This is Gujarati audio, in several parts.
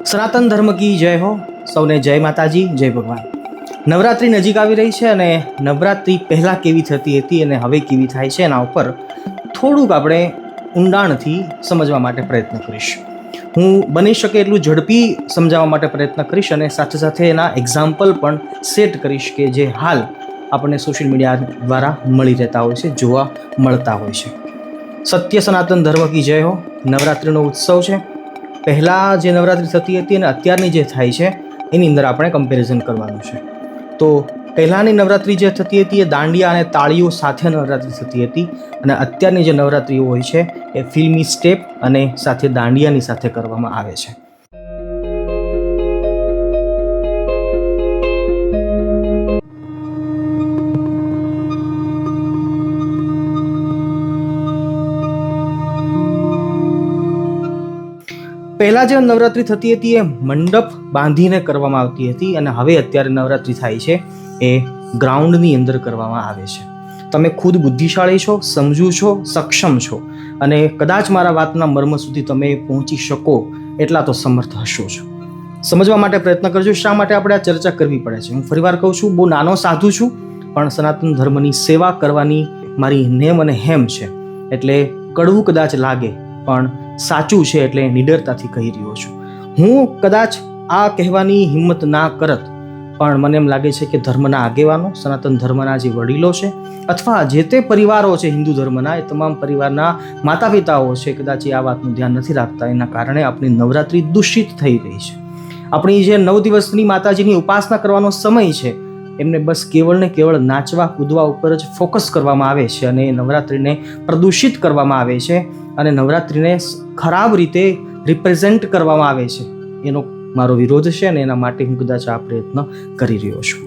સનાતન ધર્મ કી જય હો. સૌને જય માતાજી, જય ભગવાન. નવરાત્રિ નજીક આવી રહી છે અને નવરાત્રિ પહેલાં કેવી થતી હતી અને હવે કેવી થાય છે એના ઉપર થોડુંક આપણે ઊંડાણથી સમજવા માટે પ્રયત્ન કરીશ. હું બની શકે એટલું ઝડપી સમજાવવા માટે પ્રયત્ન કરીશ અને સાથે સાથે એના એક્ઝામ્પલ પણ સેટ કરીશ કે જે હાલ આપણને સોશિયલ મીડિયા દ્વારા મળી રહેતા હોય છે, જોવા મળતા હોય છે. સત્ય સનાતન ધર્મ કી જય હો. નવરાત્રિનો ઉત્સવ છે. પહેલાં જે નવરાત્રિ થતી હતી અને અત્યારની જે થાય છે એની અંદર આપણે કમ્પેરિઝન કરવાનું છે. તો પહેલાંની નવરાત્રિ જે થતી હતી એ દાંડિયા અને તાળીઓ સાથે નવરાત્રિ થતી હતી અને અત્યારની જે નવરાત્રિઓ હોય છે એ ફિલ્મી સ્ટેપ અને સાથે દાંડિયાની સાથે કરવામાં આવે છે. પહેલાં જે નવરાત્રિ થતી હતી એ મંડપ બાંધીને કરવામાં આવતી હતી અને હવે અત્યારે નવરાત્રિ થાય છે એ ગ્રાઉન્ડની અંદર કરવામાં આવે છે. તમે ખુદ બુદ્ધિશાળી છો, સમજુ છો, સક્ષમ છો અને કદાચ મારા વાતના મર્મ સુધી તમે પહોંચી શકો એટલા તો સમર્થ હશો જ. સમજવા માટે પ્રયત્ન કરજો શા માટે આપણે આ ચર્ચા કરવી પડે છે. હું ફરીવાર કહું છું, બહુ નાનો સાધુ છું પણ સનાતન ધર્મની સેવા કરવાની મારી નેમ અને હેમ છે. એટલે કડવું કદાચ લાગે પણ સાચું છે એટલે નિડરતાથી કહી રહ્યો છું. હું કદાચ આ કહેવાની હિંમત ના કરત પણ મને એમ લાગે છે કે ધર્મના આગેવાનો, સનાતન ધર્મના જે વડીલો છે અથવા જે તે પરિવારો છે હિન્દુ ધર્મના, એ તમામ પરિવારના માતા પિતાઓ છે કદાચ એ આ વાતનું ધ્યાન નથી રાખતા. એના કારણે આપણી નવરાત્રિ દૂષિત થઈ રહી છે. આપણી જે 9 દિવસની માતાજીની ઉપાસના કરવાનો સમય છે એમને બસ કેવળ ને કેવળ નાચવા કૂદવા ઉપર જ ફોકસ કરવામાં આવે છે અને નવરાત્રિને પ્રદૂષિત કરવામાં આવે છે અને નવરાત્રિને ખરાબ રીતે રિપ્રેઝેન્ટ કરવામાં આવે છે. એનો મારો વિરોધ છે અને એના માટે હું કદાચ આ પ્રયત્ન કરી રહ્યો છું.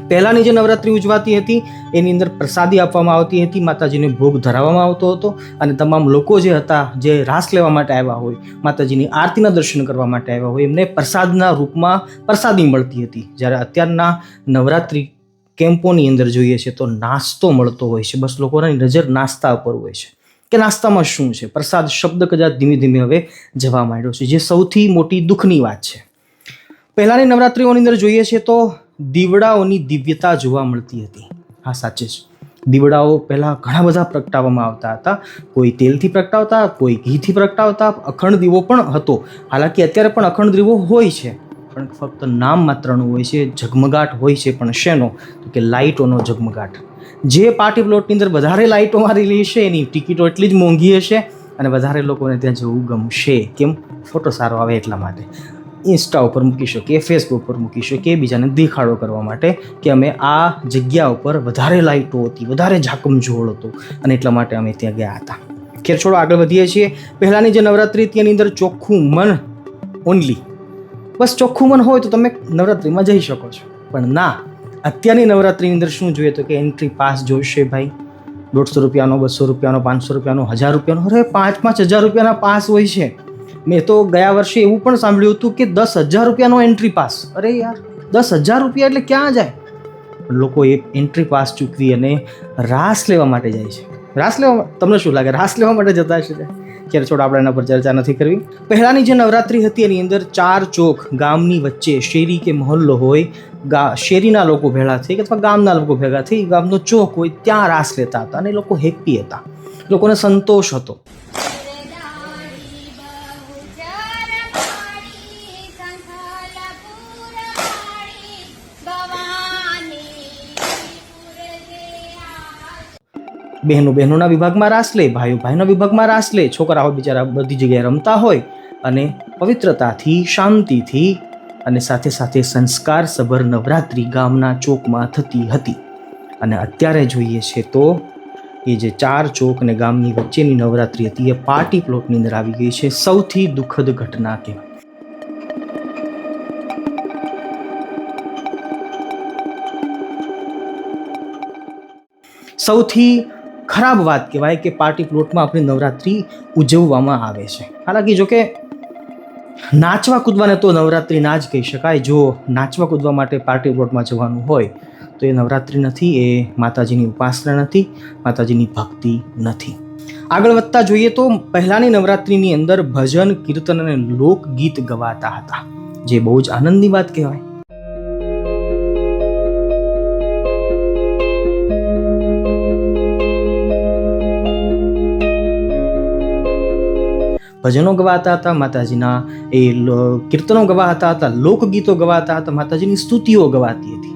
પહેલાંની જે નવરાત્રિ ઉજવાતી હતી એની અંદર પ્રસાદી આપવામાં આવતી હતી, માતાજીને ભોગ ધરાવવામાં આવતો હતો અને તમામ લોકો જે હતા જે રાસ લેવા માટે આવ્યા હોય, માતાજીની આરતીના દર્શન કરવા માટે આવ્યા હોય, એમને પ્રસાદના રૂપમાં પ્રસાદી મળતી હતી. જ્યારે અત્યારના નવરાત્રિ કેમ્પોની અંદર જોઈએ છે તો નાસ્તો મળતો હોય છે. બસ લોકોની નજર નાસ્તા ઉપર હોય છે કે નાસ્તામાં શું છે. પ્રસાદ શબ્દ કદાચ ધીમે ધીમે હવે જવા માંડ્યો છે, જે સૌથી મોટી દુઃખની વાત છે. પહેલાંની નવરાત્રિઓની અંદર જોઈએ છે તો દીવડાઓની દિવ્યતા જોવા મળતી હતી. હા, સાચે જ દીવડાઓ પહેલાં ઘણા બધા પ્રગટાવવામાં આવતા હતા. કોઈ તેલથી પ્રગટાવતા, કોઈ ઘીથી પ્રગટાવતા, અખંડ દીવો પણ હતો. હાલાકી અત્યારે પણ અખંડ દીવો હોય છે પણ ફક્ત નામ માત્રનું હોય છે. ઝગમગાટ હોય છે પણ શેનો? તો કે લાઇટોનો ઝગમગાટ. જે પાર્ટી પ્લોટની અંદર વધારે લાઇટો મારેલી હશે એની ટિકિટો એટલી જ મોંઘી હશે અને વધારે લોકોને ત્યાં જવું ગમશે. કેમ? ફોટો સારો આવે એટલા માટે. ઇન્સ્ટા ઉપર મૂકી શકીએ, ફેસબુક ઉપર મૂકી શકીએ, બીજાને દેખાડો કરવા માટે કે અમે આ જગ્યા ઉપર વધારે લાઇટો હતી, વધારે ઝાકમઝોળ હતો અને એટલા માટે અમે ત્યાં ગયા હતા. ખેર છોડો, આગળ વધીએ છીએ. પહેલાંની જે નવરાત્રિ હતી એની અંદર ચોખ્ખું મન ઓનલી, બસ ચોખ્ખું મન હોય તો તમે નવરાત્રિમાં જઈ શકો છો. પણ ના, અત્યારની નવરાત્રિની અંદર શું જોઈએ તો કે એન્ટ્રી પાસ જોઈશે ભાઈ. 150 રૂપિયાનો, 200 રૂપિયાનો, 500 રૂપિયાનો, 1000 રૂપિયાનો. અરે 5,000 રૂપિયાના પાસ હોય છે. મેં તો ગયા વર્ષે એવું પણ સાંભળ્યું હતું કે 10,000 રૂપિયાનો એન્ટ્રી પાસ. અરે યાર, 10,000 રૂપિયા એટલે ક્યાં જાય? લોકો એ એન્ટ્રી પાસ ચૂકવી અને રાસ લેવા માટે જાય છે. રાસ લેવા, તમને શું લાગે રાસ લેવા માટે જતા હશે? ક્યારે છોડ, આપણે એના પર ચર્ચા નથી કરવી. પહેલાંની જે નવરાત્રિ હતી એની અંદર 4 ચોક ગામની વચ્ચે, શેરી કે મહોલ્લો હોય, શેરીના લોકો ભેગા થઈ અથવા ગામના લોકો ભેગા થઈ, ગામનો ચોક હોય ત્યાં રાસ લેતા હતા અને લોકો હેપી હતા, લોકોને સંતોષ હતો. બહેનો બહેનોના વિભાગમાં રાસ લે, ભાઈઓ ભાઈના વિભાગમાં રાસ લે, છોકરાઓ બિચારા બધી જગ્યાએ રમતા હોય અને પવિત્રતાથી, શાંતિથી અને સાથે સાથે સંસ્કાર સભર નવરાત્રિ ગામના ચોકમાં થતી હતી. અને અત્યારે જોઈએ છે તો એ જે 4 ચોક અને ગામની વચ્ચેની નવરાત્રિ હતી એ પાર્ટી પ્લોટની અંદર આવી ગઈ છે. સૌથી દુઃખદ ઘટના કહેવાય. સૌથી ખરાબ વાત કહેવાય કે પાર્ટી પ્લોટમાં આપણી નવરાત્રિ ઉજવવામાં આવે છે. હાલાકી જો કે નાચવા કૂદવાને તો નવરાત્રિ ના જ કહી શકાય. જો નાચવા કૂદવા માટે પાર્ટી પ્લોટમાં જવાનું હોય તો એ નવરાત્રિ નથી, એ માતાજીની ઉપાસના નથી, માતાજીની ભક્તિ નથી. આગળ વધતા જોઈએ તો પહેલાની નવરાત્રિની અંદર ભજન, કીર્તન અને લોકગીત ગવાતા હતા, જે બહુ જ આનંદની વાત કહેવાય. ભજનો ગવાતા હતા માતાજીના, કીર્તનો ગવાતા હતા, લોકગીતો ગવાતા હતા, માતાજીની સ્તુતિઓ ગવાતી હતી.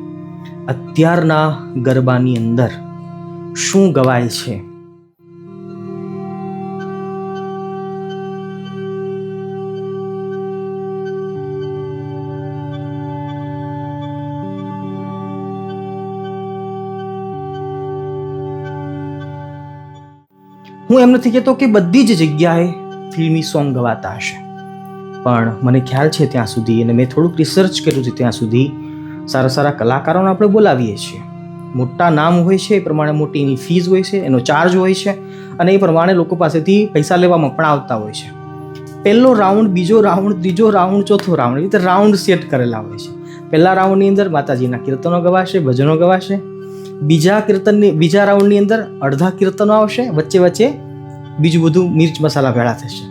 અત્યારના ગરબાની અંદર શું ગવાય છે? હું એમ નથી કહેતો કે બધી જ જગ્યાએ ફિલ્મી સોંગ ગવાતા હશે, પણ મને ખ્યાલ છે ત્યાં સુધી, અને મેં થોડુંક રિસર્ચ કર્યું છે ત્યાં સુધી, સારા સારા કલાકારોને આપણે બોલાવીએ છીએ. મોટા નામ હોય છે, એ પ્રમાણે મોટી એની ફીઝ હોય છે, એનો ચાર્જ હોય છે, અને એ પ્રમાણે લોકો પાસેથી પૈસા લેવામાં પણ આવતા હોય છે. પહેલો રાઉન્ડ, બીજો રાઉન્ડ, ત્રીજો રાઉન્ડ, ચોથો રાઉન્ડ, એ રીતે રાઉન્ડ સેટ કરેલા હોય છે. પહેલા રાઉન્ડની અંદર માતાજીના કીર્તનો ગવાશે, ભજનો ગવાશે. બીજા રાઉન્ડની અંદર અડધા કીર્તનો આવશે, વચ્ચે વચ્ચે બીજું બધું મિર્ચ મસાલા ભેળા થશે.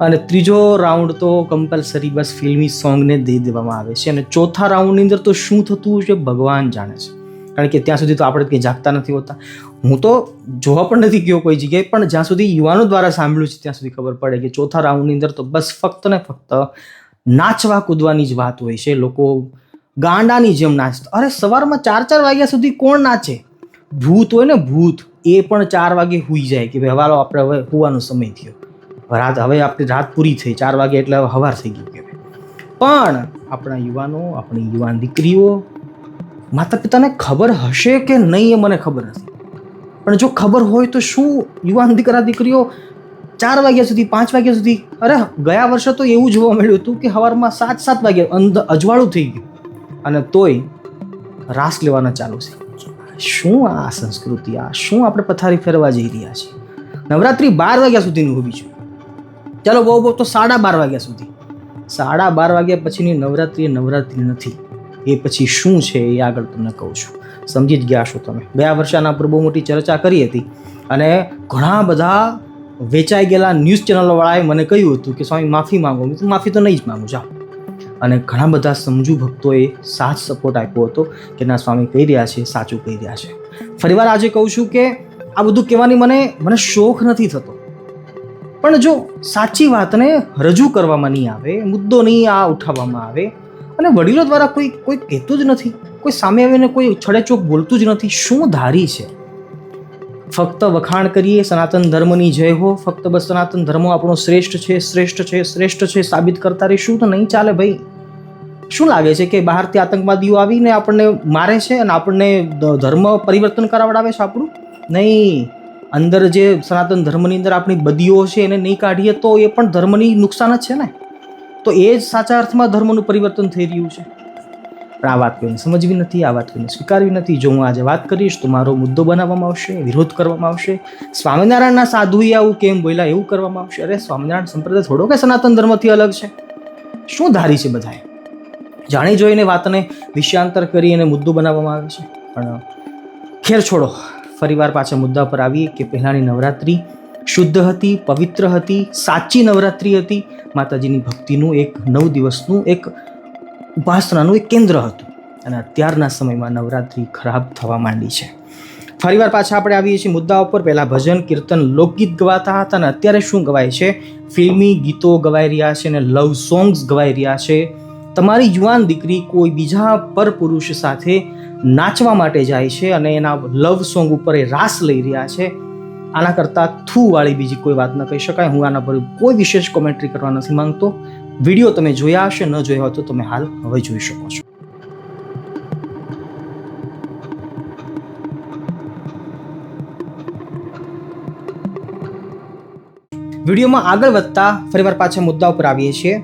અને ત્રીજો રાઉન્ડ તો કમ્પલસરી બસ ફિલ્મી સોંગને દઈ દેવામાં આવે છે. અને ચોથા રાઉન્ડની અંદર તો શું થતું હશે ભગવાન જાણે છે, કારણ કે ત્યાં સુધી તો આપણે કંઈ જાગતા નથી હોતા. હું તો જોવા પણ નથી ગયો કોઈ જગ્યાએ, પણ જ્યાં સુધી યુવાનો દ્વારા સાંભળ્યું છે ત્યાં સુધી ખબર પડે કે ચોથા રાઉન્ડની અંદર તો બસ ફક્ત ને ફક્ત નાચવા કૂદવાની જ વાત હોય છે. લોકો ગાંડાની જેમ નાચતા. અરે સવારમાં 4 વાગ્યા સુધી કોણ નાચે? ભૂત હોય ને ભૂત, એ પણ 4 વાગે સૂઈ જાય કે ભાઈ હવાલો આપણે હવે સુવાનો સમય થયો, હવે આપણી રાત પૂરી થઈ, 4 વાગે એટલે હવે સવાર થઈ ગયું કે. પણ આપણા યુવાનો, આપણી યુવાન દીકરીઓ, માતા પિતાને ખબર હશે કે નહીં એ મને ખબર નથી, પણ જો ખબર હોય તો શું યુવાન દીકરા દીકરીઓ 4 વાગ્યા સુધી, 5 વાગ્યા સુધી, અરે ગયા વર્ષે તો એવું જોવા મળ્યું હતું કે સવારમાં 7 વાગે અજવાળું થઈ ગયું અને તોય રાસ લેવાના ચાલુ છે. શું આ સંસ્કૃતિ? આ શું આપણે પથારી ફેરવા જઈ રહ્યા છીએ? નવરાત્રી 12 વાગ્યા સુધીનું હોવી જોઈએ. ચાલો બહુ તો 12:30 વાગ્યા સુધી. 12:30 વાગ્યા પછીની નવરાત્રી એ નવરાત્રી નથી. એ પછી શું છે એ આગળ તમને કહું છું, સમજી જ ગયા છો તમે. ગયા વર્ષે આના પર બહુ મોટી ચર્ચા કરી હતી અને ઘણા બધા વેચાઈ ગયેલા ન્યૂઝ ચેનલોવાળાએ મને કહ્યું હતું કે સ્વામી માફી માંગો. મેં તો માફી તો નહીં જ માંગુ, જાઓ. અને ઘણા બધા સમજુ ભક્તોએ સાથ સપોર્ટ આપ્યો હતો કે ના સ્વામી કહી રહ્યા છે, સાચું કહી રહ્યા છે. ફરીવાર આજે કહું છું કે આ બધું કહેવાની મને શોખ નથી થતો, પણ જો સાચી વાતને રજૂ કરવામાં નહીં આવે, મુદ્દો નહીં આ ઉઠાવવામાં આવે, અને વડીલો દ્વારા કોઈ કહેતું જ નથી, કોઈ સામે આવીને કોઈ છડેચોક બોલતું જ નથી, શું ધારી છે? ફક્ત વખાણ કરીએ સનાતન ધર્મની જય હો, ફક્ત બસ સનાતન ધર્મ આપણો શ્રેષ્ઠ છે, શ્રેષ્ઠ છે, શ્રેષ્ઠ છે સાબિત કરતા રહીશું તો નહીં ચાલે ભાઈ. શું લાગે છે કે બહારથી આતંકવાદીઓ આવીને આપણને મારે છે અને આપણને ધર્મ પરિવર્તન કરાવડાવે છે આપણું? નહીં. અંદર જે સનાતન ધર્મની અંદર આપણી બદીઓ છે એને નહીં કાઢીએ તો એ પણ ધર્મની નુકસાન જ છે ને. તો એ જ સાચા અર્થમાં ધર્મનું પરિવર્તન થઈ રહ્યું છે. પણ આ વાત કોઈને સમજવી નથી, આ વાત કોઈને સ્વીકારવી નથી. જો હું આજે વાત કરીશ તો મારો મુદ્દો બનાવવામાં આવશે, વિરોધ કરવામાં આવશે. સ્વામિનારાયણના સાધુએ આવું કેમ બોલ્યા એવું કરવામાં આવશે. અરે સ્વામિનારાયણ સંપ્રદાય થોડો કે સનાતન ધર્મથી અલગ છે? શું ધારી છે બધાએ? જાણી જોઈને વાતને વિષયાંતર કરી અને મુદ્દો બનાવવામાં આવે છે. પણ ખેર છોડો, ફરીવાર પાછા મુદ્દા પર આવીએ કે પહેલાંની નવરાત્રિ શુદ્ધ હતી, પવિત્ર હતી, સાચી નવરાત્રિ હતી. માતાજીની ભક્તિનું એક 9 દિવસનું એક ઉપાસનાનું એક કેન્દ્ર હતું. અને અત્યારના સમયમાં નવરાત્રિ ખરાબ થવા માંડી છે. ફરીવાર પાછા આપણે આવીએ છીએ મુદ્દા ઉપર. પહેલાં ભજન, કીર્તન, લોકગીત ગવાતા હતા અને અત્યારે શું ગવાય છે? ફિલ્મી ગીતો ગવાઈ રહ્યા છે અને લવ સોંગ્સ ગવાઈ રહ્યા છે. તમારી યુવાન દીકરી કોઈ બીજા પર પુરુષ સાથે નાચવા માટે જાય છે અને એના લવ સોંગ ઉપર એ રાસ લઈ રહ્યા છે. આના કરતાં થૂવાળી બીજી કોઈ વાત ન કહી શકાય. હું આના પર કોઈ વિશેષ કોમેન્ટ્રી કરવા નથી માંગતો. વિડીયો તમે જોયા હશે, ન જોયા હોય તો તમે હાલ હવે જોઈ શકો છો. વિડીયોમાં આગળ વધતા ફરીવાર પાછા મુદ્દા ઉપર આવીએ છીએ.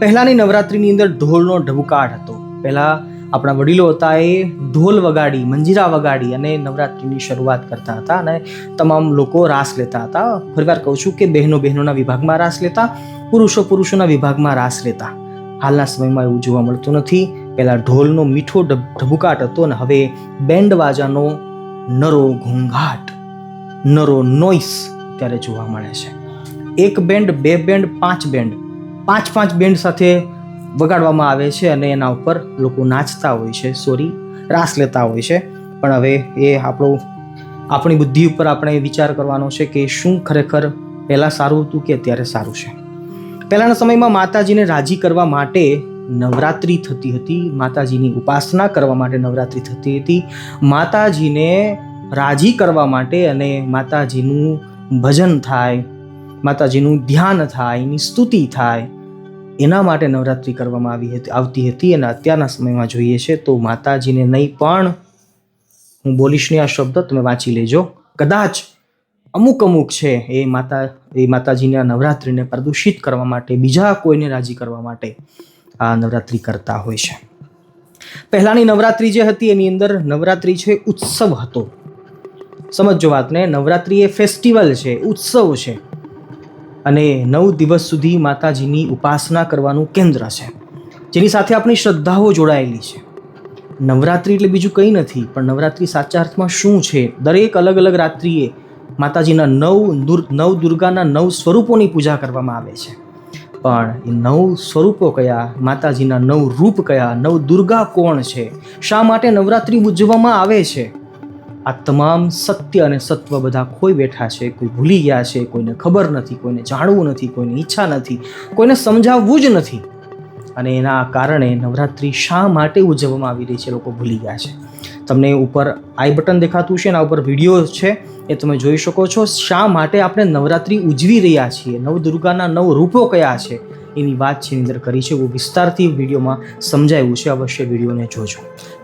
પહેલાની નવરાત્રિની અંદર ઢોલનો ઢબુકાટ હતો. પહેલા આપણા વડીલો હતા એ ઢોલ વગાડી, મંજીરા વગાડી અને નવરાત્રિની શરૂઆત કરતા હતા અને તમામ લોકો રાસ લેતા હતા. ફરીવાર કહું છું કે બહેનોના વિભાગમાં રાસ લેતા, પુરુષોના વિભાગમાં રાસ લેતા. હાલના સમયમાં એવું જોવા મળતું નથી. પહેલા ઢોલનો મીઠો ઢબુકાટ હતો અને હવે બેન્ડ વાજાનો નરો ઘોંઘાટ, નરો નોઈસ અત્યારે જોવા મળે છે. 1 બેન્ડ, 2 બેન્ડ, 5 બેન્ડ, 5 બેન્ડ સાથે વગાડવામાં આવે છે અને એના ઉપર લોકો નાચતા હોય છે, રાસ લેતા હોય છે. પણ હવે એ આપણી બુદ્ધિ ઉપર આપણે વિચાર કરવાનો છે કે શું ખરેખર પહેલાં સારું હતું કે અત્યારે સારું છે. પહેલાંના સમયમાં માતાજીને રાજી કરવા માટે નવરાત્રિ થતી હતી, માતાજીની ઉપાસના કરવા માટે નવરાત્રિ થતી હતી, માતાજીને રાજી કરવા માટે અને માતાજીનું ભજન થાય, માતાજીનું ધ્યાન થાય, એની સ્તુતિ થાય, એના માટે નવરાત્રિ કરવામાં આવતી હતી. અને અત્યારના સમયમાં જોઈએ છે તો માતાજીને નહીં, પણ હું બોલીશ નહીં આ શબ્દ, તમે વાંચી લેજો, કદાચ અમુક છે એ માતાજીના નવરાત્રિને પ્રદૂષિત કરવા માટે, બીજા કોઈને રાજી કરવા માટે આ નવરાત્રિ કરતા હોય છે. પહેલાંની નવરાત્રિ જે હતી એની અંદર નવરાત્રિ છે ઉત્સવ હતો. સમજો વાતને, નવરાત્રિ એ ફેસ્ટિવલ છે, ઉત્સવ છે અને 9 દિવસ સુધી માતાજીની ઉપાસના કરવાનું કેન્દ્ર છે, જેની સાથે આપણી શ્રદ્ધાઓ જોડાયેલી છે. નવરાત્રિ એટલે બીજું કંઈ નથી, પણ નવરાત્રિ સાચા અર્થમાં શું છે? દરેક અલગ અલગ રાત્રિએ માતાજીના નવ દુર્ગાના 9 સ્વરૂપોની પૂજા કરવામાં આવે છે. પણ એ 9 સ્વરૂપો કયા, માતાજીના 9 રૂપ કયા, 9 દુર્ગા કોણ છે, શા માટે નવરાત્રિ ઉજવવામાં આવે છે, આ તમામ સત્ય અને સત્વ બધા ખોઈ બેઠા છે. કોઈ ભૂલી ગયા છે, કોઈને ખબર નથી, કોઈને જાણવું નથી, કોઈને ઈચ્છા નથી, કોઈને સમજાવવું જ નથી. અને એના કારણે નવરાત્રિ શા માટે ઉજવવામાં આવી રહી છે લોકો ભૂલી ગયા છે. તમને ઉપર આઈ બટન દેખાતું છે, એના ઉપર વિડીયો છે, એ તમે જોઈ શકો છો. શા માટે આપણે નવરાત્રિ ઉજવી રહ્યા છીએ, નવદુર્ગાના 9 રૂપો કયા છે એની વાત છે એની અંદર કરી છે. બહુ વિસ્તારથી વિડીયોમાં સમજાવ્યું છે, અવશ્ય વિડીયોને જોજો.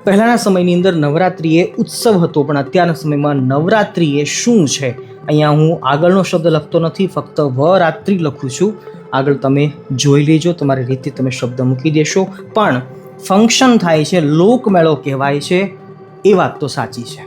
પહેલાંના સમયની અંદર નવરાત્રિ એ ઉત્સવ હતો, પણ અત્યારના સમયમાં નવરાત્રિ એ શું છે? અહીંયા હું આગળનો શબ્દ લખતો નથી, ફક્ત વરાત્રિ લખું છું. આગળ તમે જોઈ લેજો, તમારી રીતે તમે શબ્દ મૂકી દેશો. પણ ફંક્શન થાય છે, લોકમેળો કહેવાય છે, એ વાત તો સાચી છે.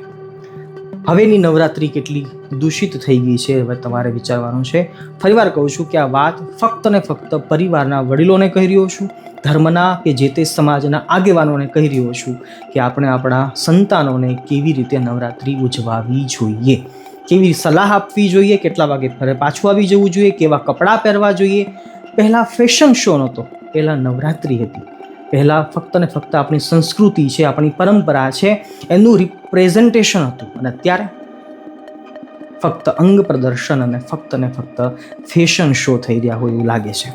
હવેની નવરાત્રિ કેટલી દૂષિત થઈ ગઈ છે હવે તમારે વિચારવાનું છે. ફરીવાર કહું છું કે આ વાત ફક્ત ને ફક્ત પરિવારના વડીલોને કહી રહ્યો છું, ધર્મના કે જે તે સમાજના આગેવાનોને કહી રહ્યો છું કે આપણે આપણા સંતાનોને કેવી રીતે નવરાત્રિ ઉજવાવી જોઈએ, કેવી સલાહ આપવી જોઈએ, કેટલા વાગે ફરે પાછું આવી જવું જોઈએ, કેવા કપડાં પહેરવા જોઈએ. પહેલાં ફેશન શો નહોતો, પહેલાં નવરાત્રિ હતી. પહેલાં ફક્ત ને ફક્ત આપણી સંસ્કૃતિ છે, આપણી પરંપરા છે, એનું રિપ્રેઝન્ટેશન હતું. અને અત્યારે ફક્ત અંગ પ્રદર્શન અને ફક્ત ને ફક્ત ફેશન શો થઈ રહ્યા હોય એવું લાગે છે.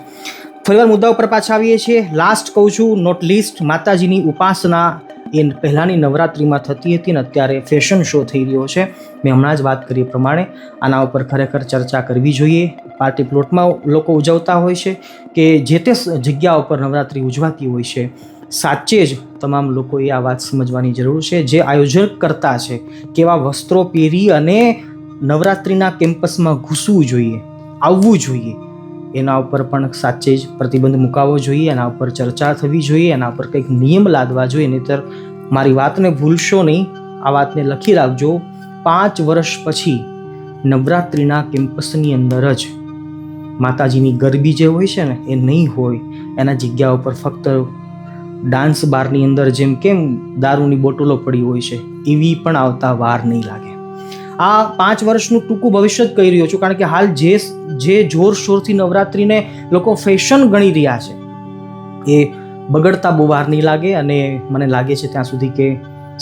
ફરીવાર મુદ્દા ઉપર પાછા આવીએ છીએ. લાસ્ટ કહું છું, નોટ લીસ્ટ, માતાજીની ઉપાસના એ પહેલાંની નવરાત્રિમાં થતી હતી ને અત્યારે ફેશન શો થઈ રહ્યો છે. મેં હમણાં જ વાત કરી એ પ્રમાણે આના ઉપર ખરેખર ચર્ચા કરવી જોઈએ. પાર્ટી પ્લોટમાં લોકો ઉજવતા હોય છે કે જે તે જગ્યા ઉપર નવરાત્રિ ઉજવાતી હોય છે, સાચે જ તમામ લોકોએ આ વાત સમજવાની જરૂર છે. જે આયોજક કરતા છે, કેવા વસ્ત્રો પહેરી અને નવરાત્રિના કેમ્પસમાં ઘૂસવું જોઈએ, આવવું જોઈએ, એના ઉપર પણ સાચે જ પ્રતિબંધ મુકાવવો જોઈએ. એના ઉપર ચર્ચા થવી જોઈએ, એના ઉપર કંઈક નિયમ લાદવા જોઈએ. નહીંતર મારી વાતને ભૂલશો નહીં, આ વાતને લખી રાખજો. 5 વર્ષ પછી નવરાત્રિના કેમ્પસની અંદર જ માતાજીની ગરબી જે હોય છે ને એ નહીં હોય, એના જગ્યા ઉપર ફક્ત ડાન્સ બારની અંદર જેમ કેમ દારૂની બોટલો પડી હોય છે એવી પણ આવતા વાર નહીં લાગે. આ 5 વર્ષનું ટૂંકું ભવિષ્ય જ કહી રહ્યો છું, કારણ કે હાલ જે જોરશોરથી નવરાત્રિને લોકો ફેશન ગણી રહ્યા છે એ બગડતા બહુ વાર નહીં લાગે. અને મને લાગે છે ત્યાં સુધી કે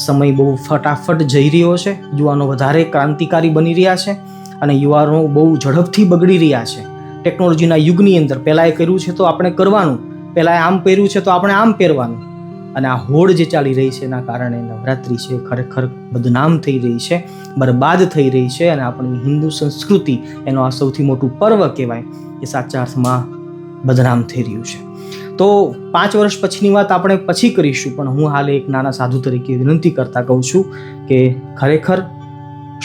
સમય બહુ ફટાફટ જઈ રહ્યો છે. યુવાનો વધારે ક્રાંતિકારી બની રહ્યા છે અને યુવાનો બહુ ઝડપથી બગડી રહ્યા છે ટેકનોલોજીના યુગની અંદર. પહેલાં એ કર્યું છે તો આપણે કરવાનું, પહેલાં આમ પહેર્યું છે તો આપણે આમ પહેરવાનું. અને આ હોડ જે ચાલી રહી છે એના કારણે નવરાત્રિ છે ખરેખર બદનામ થઈ રહી છે, બરબાદ થઈ રહી છે. અને આપણી હિન્દુ સંસ્કૃતિ, એનો આ સૌથી મોટું પર્વ કહેવાય, એ સાચા અર્થમાં બદનામ થઈ રહ્યું છે. તો 5 વર્ષ પછીની વાત આપણે પછી કરીશું, પણ હું હાલ એક નાના સાધુ તરીકે વિનંતી કરતા કહું છું કે ખરેખર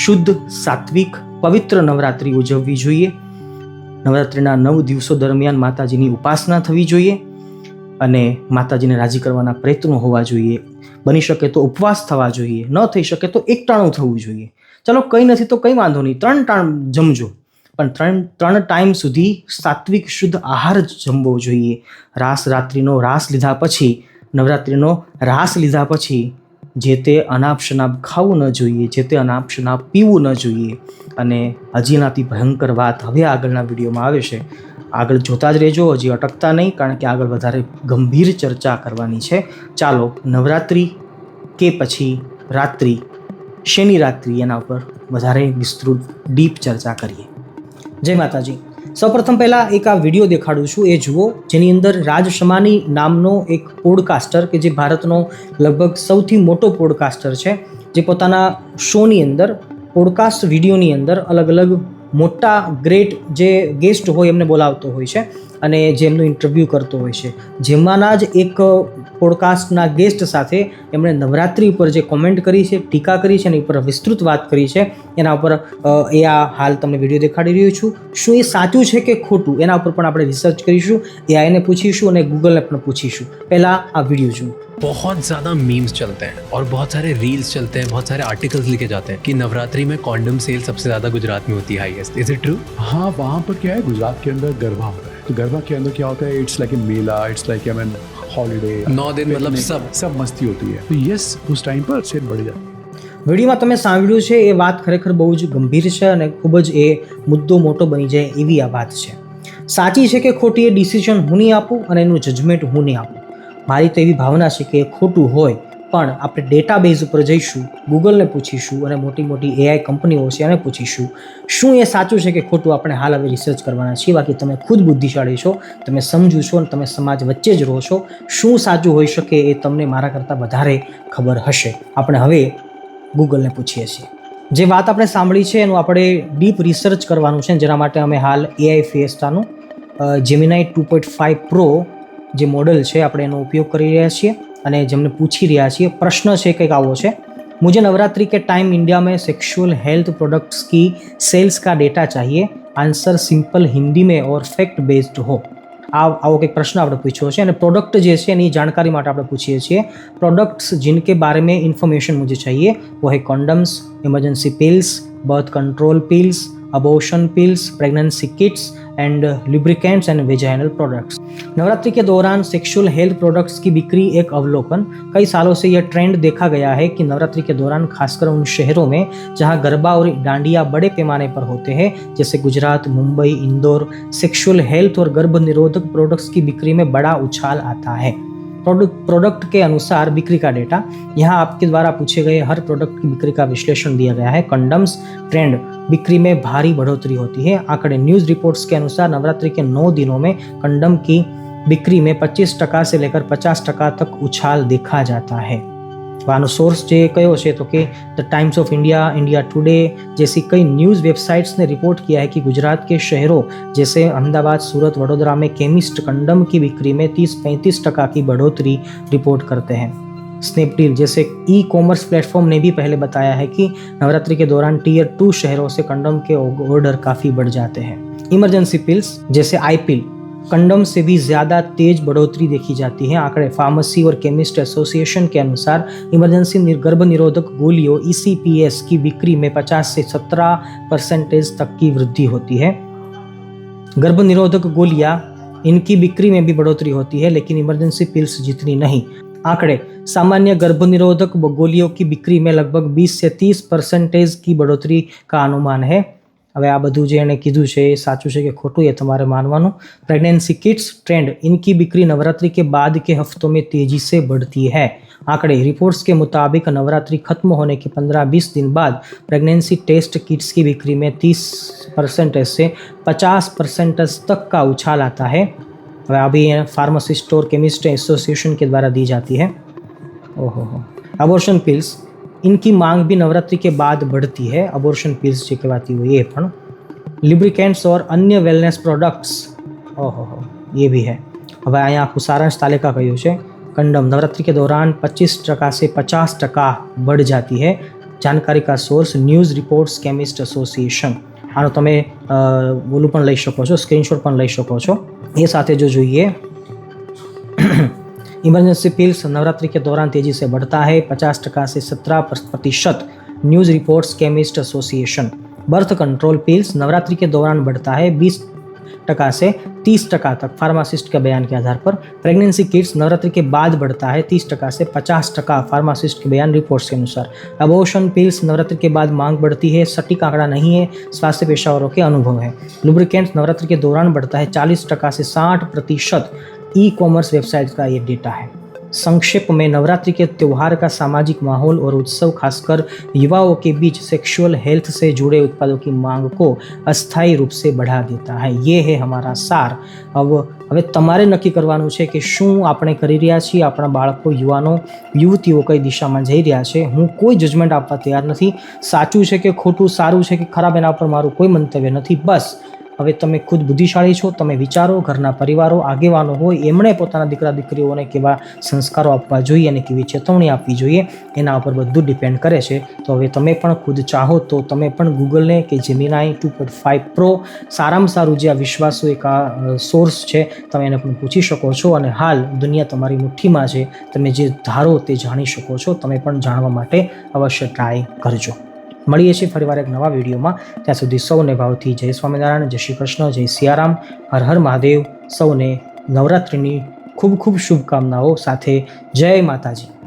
શુદ્ધ, સાત્વિક, પવિત્ર નવરાત્રિ ઉજવવી જોઈએ. નવરાત્રિના 9 દિવસો દરમિયાન માતાજીની ઉપાસના થવી જોઈએ અને માતાજીને રાજી કરવાના પ્રયત્નો હોવા જોઈએ. બની શકે તો ઉપવાસ થવા જોઈએ, ન થઈ શકે તો એકટાણું થવું જોઈએ. ચલો કંઈ નથી તો કંઈ વાંધો નહીં, 3 ટાઈમ જમજો, પણ 3 ટાઈમ સુધી સાત્વિક શુદ્ધ આહાર જ જમવો જોઈએ. રાત્રિનો રાસ લીધા પછી, નવરાત્રિનો રાસ લીધા પછી જે તે અનાપ શનાપ ખાવું ન જોઈએ, જે તે અનાપ શનાપ પીવું ન જોઈએ. અને હજી એનાથી ભયંકર વાત હવે આગળના વિડીયોમાં આવે છે. આગળ જોતા જ રહેજો, હજી અટકતા નહીં, કારણ કે આગળ વધારે ગંભીર ચર્ચા કરવાની છે. ચાલો નવરાત્રિ કે પછી રાત્રિ, શેની રાત્રિ, એના ઉપર વધારે વિસ્તૃત ડીપ ચર્ચા કરીએ. જય માતાજી. સૌપ્રથમ પહેલાં એક આ વિડીયો દેખાડું છું, એ જુઓ, જેની અંદર રાજ શમાની નામનો એક પોડકાસ્ટર કે જે ભારતનો લગભગ સૌથી મોટો પોડકાસ્ટર છે, જે પોતાના શોની અંદર પોડકાસ્ટ વિડીયોની અંદર અલગ અલગ મોટા ગ્રેટ જે ગેસ્ટ હોય એમને બોલાવતો હોય છે અને જે એમનું ઇન્ટરવ્યૂ કરતો હોય છે. જેમાંના જ એક પોડકાસ્ટના ગેસ્ટ સાથે એમણે નવરાત્રિ ઉપર જે કોમેન્ટ કરી છે, ટીકા કરી છે, એની ઉપર વિસ્તૃત વાત કરી છે. એના ઉપર એ આ હાલ તમને વિડીયો દેખાડી રહ્યો છું. શું એ સાચું છે કે ખોટું, એના ઉપર પણ આપણે રિસર્ચ કરીશું, એઆઈને પૂછીશું અને ગૂગલને પણ પૂછીશું. પહેલાં આ વિડીયો જુઓ. बहुत ज़्यादा मीम्स चलते हैं और बहुत सारे रील्स चलते हैं, बहुत सारे आर्टिकल्स लिखे जाते हैं कि नवरात्रि में कॉन्डम सेल सबसे ज़्यादा गुजरात में होती है हाईएस्ट. Is it true? हाँ, वहाँ पर क्या है, गुजरात के अंदर गरबा होता है. तो गरबा के अंदर क्या होता है, it's like a Mela, it's like I mean holiday. 9 दिन मतलब सब मस्ती होती है. तो यस, उस टाइम पर सेल बढ़ जाती है. વિડીયોમાં તમે સાંભળ્યું છે એ વાત ખરેખર બહુ જ ગંભીર છે અને ખૂબ જ એ મુદ્દો મોટો બની જાય એવી આ વાત છે. સાચી છે કે ખોટી એ ડિસિઝન હું નહીં આપું અને એનું જજમેન્ટ હું નહીં આપું. મારી તો એવી ભાવના છે કે એ ખોટું હોય, પણ આપણે ડેટાબેઝ ઉપર જઈશું, ગૂગલને પૂછીશું અને મોટી મોટી એઆઈ કંપનીઓ છે એને પૂછીશું શું એ સાચું છે કે ખોટું. આપણે હાલ હવે રિસર્ચ કરવાના છીએ. બાકી તમે ખુદ બુદ્ધિશાળી છો, તમે સમજો છો અને તમે સમાજ વચ્ચે જ રહો છો. શું સાચું હોઈ શકે એ તમને મારા કરતાં વધારે ખબર હશે. આપણે હવે ગૂગલને પૂછીએ છીએ. જે વાત આપણે સાંભળી છે એનું આપણે ડીપ રિસર્ચ કરવાનું છે, જેના માટે અમે હાલ એઆઈ ફિએસ્ટાનું જેમિનાઈ 2.5 પ્રો જે મોડલ છે આપણે એનો ઉપયોગ કરી રહ્યા છીએ અને જેમને પૂછી રહ્યા છીએ. પ્રશ્ન છે કંઈક આવો છે: मुझे नवरात्रि के टाइम इंडिया में सेक्सुअल हेल्थ प्रोडक्ट्स की सेल्स का डेटा चाहिए. आंसर सिंपल हिंदी में और फैक्ट बेस्ड हो. આવો કંઈક પ્રશ્ન આપણે પૂછ્યો છે અને પ્રોડક્ટ જે છે એની જાણકારી માટે આપણે પૂછીએ છીએ. પ્રોડક્ટ્સ जिनके बारे में इंफॉर्मेशन मुझे चाहिए वो है condoms, emergency pills, birth control pills, abortion pills, pregnancy Kitts and lubricants and vaginal products. Navratri के दौरान सेक्सुअल हेल्थ प्रोडक्ट्स की बिक्री एक अवलोकन. कई सालों से यह ट्रेंड देखा गया है कि नवरात्रि के दौरान खासकर उन शहरों में जहां गरबा और डांडिया बड़े पैमाने पर होते हैं, जैसे गुजरात, मुंबई, इंदौर, सेक्सुअल हेल्थ और गर्भ निरोधक प्रोडक्ट्स की बिक्री में बड़ा उछाल आता है. प्रोडक्ट के अनुसार बिक्री का डेटा. यहाँ आपके द्वारा पूछे गए हर प्रोडक्ट की बिक्री का विश्लेषण दिया गया है. कंडम्स ट्रेंड, बिक्री में भारी बढ़ोतरी होती है. आंकड़े. न्यूज़ रिपोर्ट्स के अनुसार नवरात्रि के 9 दिनों में कंडम की बिक्री में 25% से लेकर 50% तक उछाल देखा जाता है. આનો સોર્સ જે કયો છે તો કે the times of India, India today जैसी कई न्यूज़ वेबसाइट्स ने रिपोर्ट किया है कि गुजरात के शहरों जैसे अहमदाबाद, सूरत, वडोदरा में केमिस्ट कंडम की बिक्री में 30-35% की बढ़ोतरी रिपोर्ट करते हैं. स्नैपडील जैसे ई कॉमर्स प्लेटफॉर्म ने भी पहले बताया है कि नवरात्रि के दौरान टीयर 2 शहरों से कंडम के ऑर्डर काफ़ी बढ़ जाते हैं. इमरजेंसी पिल्स जैसे आई पिल, कंडम से भी ज़्यादा तेज बढ़ोतरी देखी जाती है. आंकड़े फार्मेसी और केमिस्ट एसोसिएशन के अनुसार इमरजेंसी गर्भ निरोधक गोलियों ECPS की बिक्री में 50 से 17% तक की वृद्धि होती है. गर्भ निरोधक गोलियां, इनकी बिक्री में भी बढ़ोतरी होती है, लेकिन इमरजेंसी पिल्स जितनी नहीं. आंकड़े. सामान्य गर्भ निरोधक गोलियों की बिक्री में लगभग 20 से 30% की बढ़ोतरी का अनुमान है. હવે આ બધું જે એણે કીધું છે એ સાચું છે કે ખોટું એ તમારે માનવાનું. प्रेगनेंसी किट्स ट्रेंड, इनकी बिक्री नवरात्रि के बाद के हफ्तों में तेजी से बढ़ती है. आंकड़े. रिपोर्ट्स के मुताबिक नवरात्रि खत्म होने के 15-20 दिन बाद प्रेगनेंसी टेस्ट किट्स की बिक्री में 30% से 50% तक का उछाल आता है. હવે अभी फार्मासिस्ट और केमिस्ट एसोसिएशन के द्वारा दी जाती है. ओहो. अबॉर्शन पिल्स, इनकी मांग भी नवरात्रि के बाद बढ़ती है. अबॉर्शन पिल्स जो कहवाती हुई ये पण. लिब्रिकेंट्स और अन्य वेलनेस प्रोडक्ट्स, ओहो ये भी है. હવે અહીંયા આખું સારાંશ તાલિકા કહ્યું છે. कंडम नवरात्रि के दौरान 25% से 50% बढ़ जाती है. जानकारी का source news reports chemist association. આનો તમે ઓલું પણ લઈ શકો છો, સ્ક્રીનશોટ પણ લઈ શકો છો. એ સાથે જો જોઈએ इमरजेंसी पिल्स नवरात्रि के दौरान तेजी से बढ़ता है 50% से 17%. News reports chemist association. Birth control pills Navratri के दौरान बढ़ता है टका से 30% तक फार्मासिस्ट के बयान के आधार पर। प्रेगनेंसी किट्स नवरात्रि के बाद बढ़ता है 30% से 50% फार्मासिस्ट के बयान रिपोर्ट्स के अनुसार। अबॉर्शन पिल्स नवरात्रि के बाद मांग बढ़ती है, सटीक आंकड़ा नहीं है, स्वास्थ्य पेशेवरों के अनुभव है। लुब्रिकेंट्स नवरात्रि के दौरान बढ़ता है 40% से 60%, ई कॉमर्स वेबसाइट का ये डेटा है। संक्षेप में नवरात्रि के त्यौहार का सामाजिक माहौल और उत्सव खासकर युवाओं के बीच सेक्सुअल हेल्थ से जुड़े उत्पादों की मांग को अस्थायी रूप से बढ़ा देता है। ये है हमारा सार। હવે તમારે નક્કી કરવાનું છે કે શું આપણે કરી રહ્યા છીએ, આપણા બાળકો, યુવાનો, યુવતીઓ કઈ દિશામાં જઈ રહ્યા છે। હું કોઈ જજમેન્ટ આપવા તૈયાર નથી। સાચું છે કે ખોટું, સારું છે કે ખરાબ, એના પર મારું કોઈ મંતવ્ય નથી। બસ હવે તમે ખુદ બુદ્ધિશાળી છો, તમે વિચારો, ઘરના પરિવારો, આગેવાનો હોય એમણે પોતાના દીકરા દીકરીઓને કેવા સંસ્કારો આપવા જોઈએ અને કેવી ચેતવણી આપવી જોઈએ એના ઉપર બધું ડિપેન્ડ કરે છે। તો હવે તમે પણ ખુદ ચાહો તો તમે પણ ગૂગલને કે જેમિનાઈ 2.5 પ્રો સારામાં સારું જે આ વિશ્વાસુ એક આ સોર્સ છે તમે એને પણ પૂછી શકો છો। અને હાલ દુનિયા તમારી મુઠ્ઠીમાં છે, તમે જે ધારો તે જાણી શકો છો। તમે પણ જાણવા માટે અવશ્ય ટ્રાય કરજો। મળીએ છીએ ફરીવાર એક નવા વિડીયોમાં। ત્યાં સુધી સૌને ભાવથી જય સ્વામિનારાયણ, જય શ્રી કૃષ્ણ, જય સિયારામ, હર હર મહાદેવ। સૌને નવરાત્રિની ખૂબ ખૂબ શુભકામનાઓ સાથે। જય માતાજી।